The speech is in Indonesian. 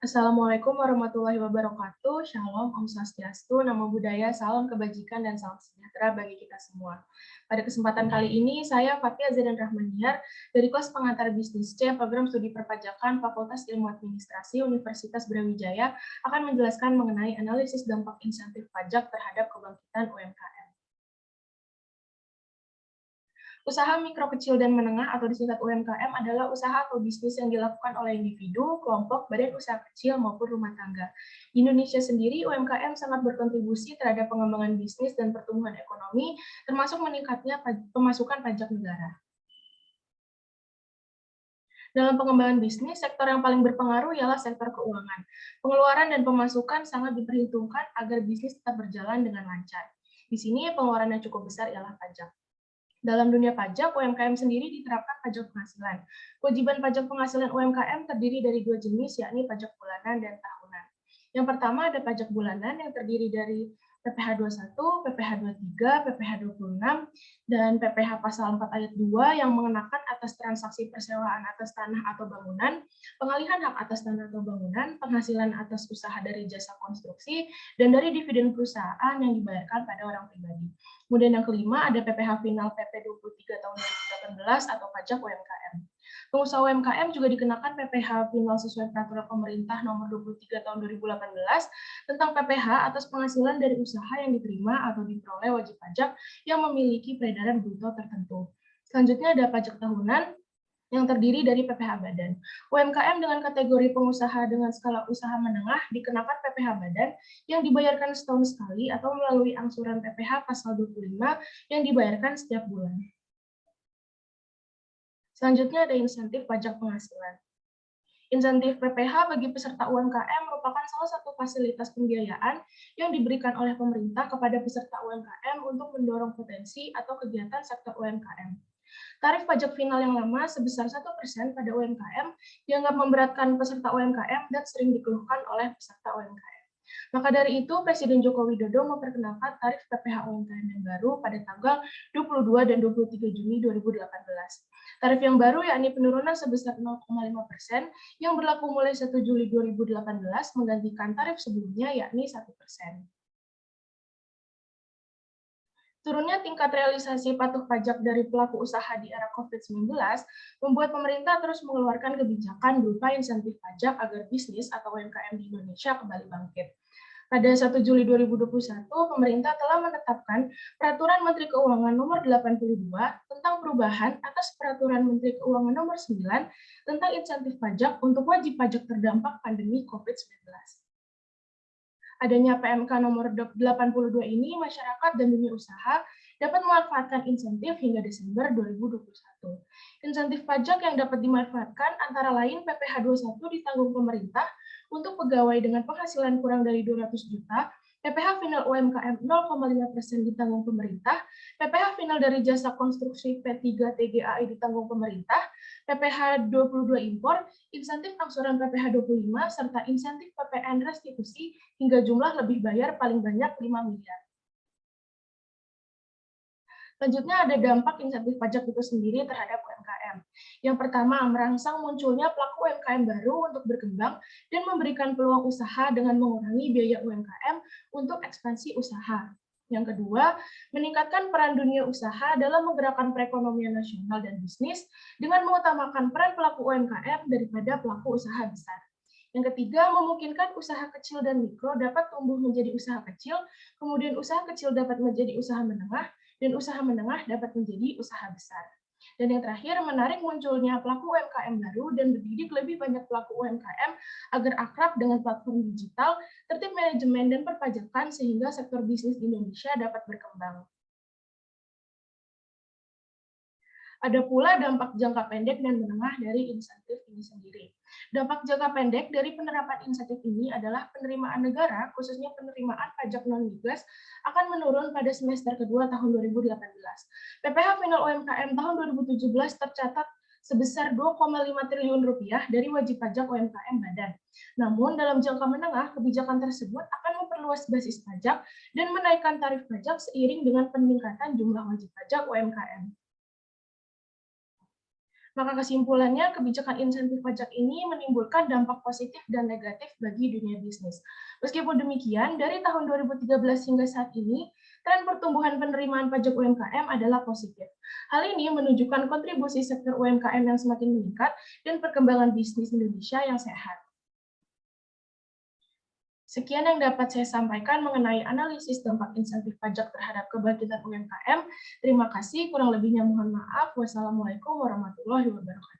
Assalamualaikum warahmatullahi wabarakatuh. Shalom, Om Swastiastu, Namo Buddhaya, salam kebajikan dan salam sejahtera bagi kita semua. Pada kesempatan kali ini, saya Fatia Zadan Rahmaniar dari kelas pengantar bisnis C, program studi perpajakan Fakultas Ilmu Administrasi Universitas Brawijaya akan menjelaskan mengenai analisis dampak insentif pajak terhadap kebangkitan UMKM. Usaha mikro kecil dan menengah atau disingkat UMKM adalah usaha atau bisnis yang dilakukan oleh individu, kelompok, badan usaha kecil maupun rumah tangga. Di Indonesia sendiri, UMKM sangat berkontribusi terhadap pengembangan bisnis dan pertumbuhan ekonomi, termasuk meningkatnya pemasukan pajak negara. Dalam pengembangan bisnis, sektor yang paling berpengaruh ialah sektor keuangan. Pengeluaran dan pemasukan sangat diperhitungkan agar bisnis tetap berjalan dengan lancar. Di sini pengeluaran yang cukup besar ialah pajak. Dalam dunia pajak, UMKM sendiri diterapkan pajak penghasilan. Kewajiban pajak penghasilan UMKM terdiri dari dua jenis, yakni pajak bulanan dan tahunan. Yang pertama ada pajak bulanan yang terdiri dari PPh 21, PPh 23, PPh 26, dan PPh pasal 4 ayat 2 yang mengenakan atas transaksi persewaan atas tanah atau bangunan, pengalihan hak atas tanah atau bangunan, penghasilan atas usaha dari jasa konstruksi, dan dari dividen perusahaan yang dibayarkan pada orang pribadi. Kemudian yang kelima ada PPh final PP 23 tahun 2018 atau pajak UMKM. Pengusaha UMKM juga dikenakan PPh final sesuai peraturan pemerintah nomor 23 tahun 2018 tentang PPh atas penghasilan dari usaha yang diterima atau diperoleh wajib pajak yang memiliki peredaran bruto tertentu. Selanjutnya ada pajak tahunan yang terdiri dari PPh badan. UMKM dengan kategori pengusaha dengan skala usaha menengah dikenakan PPh badan yang dibayarkan setahun sekali atau melalui angsuran PPh pasal 25 yang dibayarkan setiap bulan. Selanjutnya ada insentif pajak penghasilan. Insentif PPh bagi peserta UMKM merupakan salah satu fasilitas pembiayaan yang diberikan oleh pemerintah kepada peserta UMKM untuk mendorong potensi atau kegiatan sektor UMKM. Tarif pajak final yang lama sebesar 1% pada UMKM dianggap memberatkan peserta UMKM dan sering dikeluhkan oleh peserta UMKM. Maka dari itu, Presiden Joko Widodo memperkenalkan tarif PPh UMKM yang baru pada tanggal 22 dan 23 Juni 2018. Tarif yang baru yakni penurunan sebesar 0,5% yang berlaku mulai 1 Juli 2018 menggantikan tarif sebelumnya yakni 1%. Turunnya tingkat realisasi patuh pajak dari pelaku usaha di era COVID-19 membuat pemerintah terus mengeluarkan kebijakan berupa insentif pajak agar bisnis atau UMKM di Indonesia kembali bangkit. Pada 1 Juli 2021, pemerintah telah menetapkan Peraturan Menteri Keuangan Nomor 82 tentang perubahan atas Peraturan Menteri Keuangan Nomor 9 tentang insentif pajak untuk wajib pajak terdampak pandemi COVID-19. Adanya PMK nomor 82 ini, masyarakat dan dunia usaha dapat memanfaatkan insentif hingga Desember 2021. Insentif pajak yang dapat dimanfaatkan antara lain PPh 21 ditanggung pemerintah untuk pegawai dengan penghasilan kurang dari 200 juta, PPh final UMKM 0,5% ditanggung pemerintah, PPh final dari jasa konstruksi P3 TGAI ditanggung pemerintah, PPh 22 impor, insentif angsuran PPh 25, serta insentif PPN restitusi hingga jumlah lebih bayar paling banyak 5 miliar. Selanjutnya ada dampak insentif pajak itu sendiri terhadap UMKM. Yang pertama, merangsang munculnya pelaku UMKM baru untuk berkembang dan memberikan peluang usaha dengan mengurangi biaya UMKM untuk ekspansi usaha. Yang kedua, meningkatkan peran dunia usaha dalam menggerakkan perekonomian nasional dan bisnis dengan mengutamakan peran pelaku UMKM daripada pelaku usaha besar. Yang ketiga, memungkinkan usaha kecil dan mikro dapat tumbuh menjadi usaha kecil, kemudian usaha kecil dapat menjadi usaha menengah, dan usaha menengah dapat menjadi usaha besar. Dan yang terakhir, menarik munculnya pelaku UMKM baru dan mendidik lebih banyak pelaku UMKM agar akrab dengan platform digital, tertib manajemen, dan perpajakan sehingga sektor bisnis di Indonesia dapat berkembang. Ada pula dampak jangka pendek dan menengah dari insentif ini sendiri. Dampak jangka pendek dari penerapan insentif ini adalah penerimaan negara, khususnya penerimaan pajak non-migas, akan menurun pada semester kedua tahun 2018. PPh final UMKM tahun 2017 tercatat sebesar 2,5 triliun rupiah dari wajib pajak UMKM badan. Namun dalam jangka menengah, kebijakan tersebut akan memperluas basis pajak dan menaikkan tarif pajak seiring dengan peningkatan jumlah wajib pajak UMKM. Maka kesimpulannya, kebijakan insentif pajak ini menimbulkan dampak positif dan negatif bagi dunia bisnis. Meskipun demikian, dari tahun 2013 hingga saat ini, tren pertumbuhan penerimaan pajak UMKM adalah positif. Hal ini menunjukkan kontribusi sektor UMKM yang semakin meningkat dan perkembangan bisnis Indonesia yang sehat. Sekian yang dapat saya sampaikan mengenai analisis dampak insentif pajak terhadap kebangkitan UMKM. Terima kasih, kurang lebihnya mohon maaf. Wassalamualaikum warahmatullahi wabarakatuh.